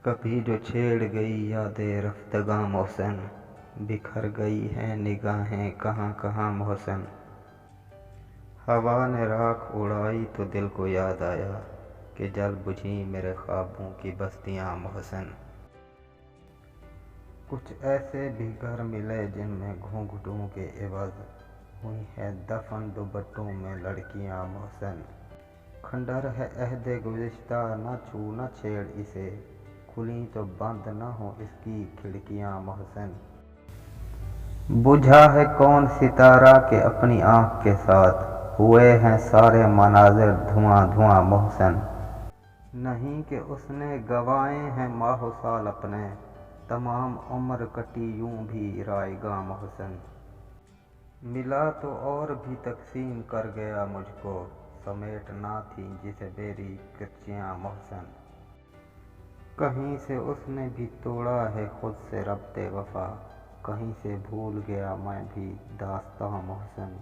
کبھی جو چھیڑ گئی یادیں رفتگاں محسن، بکھر گئی ہیں نگاہیں کہاں کہاں محسن۔ ہوا نے راکھ اڑائی تو دل کو یاد آیا کہ جل بجھیں میرے خوابوں کی بستیاں محسن۔ کچھ ایسے بھی گھر ملے جن میں گھونگھٹوں کے عوض ہوئی ہیں دفن دوپٹوں میں لڑکیاں محسن۔ کھنڈر ہے عہد گزشتہ، نہ چھو نہ چھیڑ اسے، کھلیں تو بند نہ ہوں اس کی کھڑکیاں محسن۔ بجھا ہے کون ستارہ کہ اپنی آنکھ کے ساتھ ہوئے ہیں سارے مناظر دھواں دھواں محسن۔ نہیں کہ اس نے گنوائے ہیں ماہ و سال اپنے، تمام عمر کٹی یوں بھی رائیگاں محسن۔ ملا تو اور بھی تقسیم کر گیا مجھ کو، سمیٹ نہ تھی جسے میری کرچیاں محسن۔ کہیں سے اس نے بھی توڑا ہے خود سے ربط وفا، کہیں سے بھول گیا میں بھی داستاں محسن۔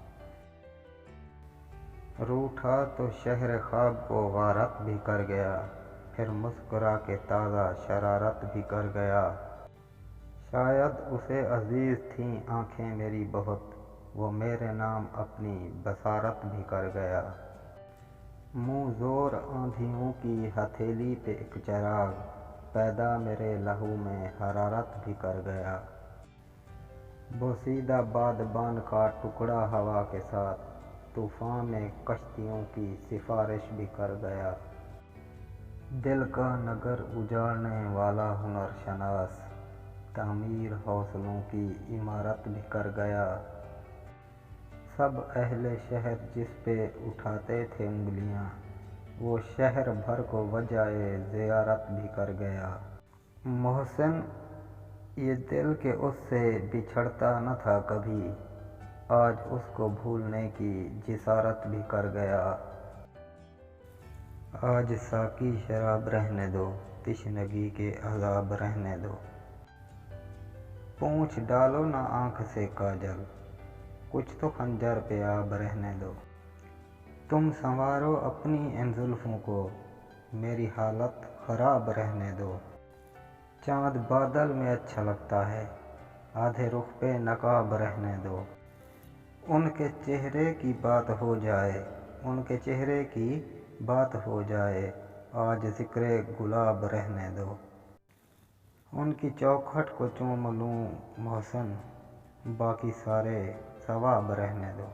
روٹھا تو شہر خواب کو غارت بھی کر گیا، پھر مسکرا کے تازہ شرارت بھی کر گیا۔ شاید اسے عزیز تھیں آنکھیں میری بہت، وہ میرے نام اپنی بصارت بھی کر گیا۔ منہ زور آندھیوں کی ہتھیلی پہ ایک چراغ، پیدا میرے لہو میں حرارت بھی کر گیا۔ بوسیدہ بادبان کا ٹکڑا ہوا کے ساتھ، طوفاں میں کشتیوں کی سفارش بھی کر گیا۔ دل کا نگر اجاڑنے والا ہنر شناس، تعمیر حوصلوں کی عمارت بھی کر گیا۔ سب اہل شہر جس پہ اٹھاتے تھے انگلیاں، وہ شہر بھر کو وجہ زیارت بھی کر گیا۔ محسن یہ دل کہ اس سے بچھڑتا نہ تھا کبھی، آج اس کو بھولنے کی جسارت بھی کر گیا۔ آج ساقی شراب رہنے دو، تشنگی کے عذاب رہنے دو۔ پوچھ ڈالو نہ آنکھ سے کاجل، کچھ تو خنجر پہ آب رہنے دو۔ تم سنوارو اپنی ان زلفوں کو، میری حالت خراب رہنے دو۔ چاند بادل میں اچھا لگتا ہے، آدھے رخ پہ نقاب رہنے دو۔ ان کے چہرے کی بات ہو جائے، ان کے چہرے کی بات ہو جائے، آج ذکر گلاب رہنے دو۔ ان کی چوکھٹ کو چوم لوں محسن، باقی سارے ثواب رہنے دو۔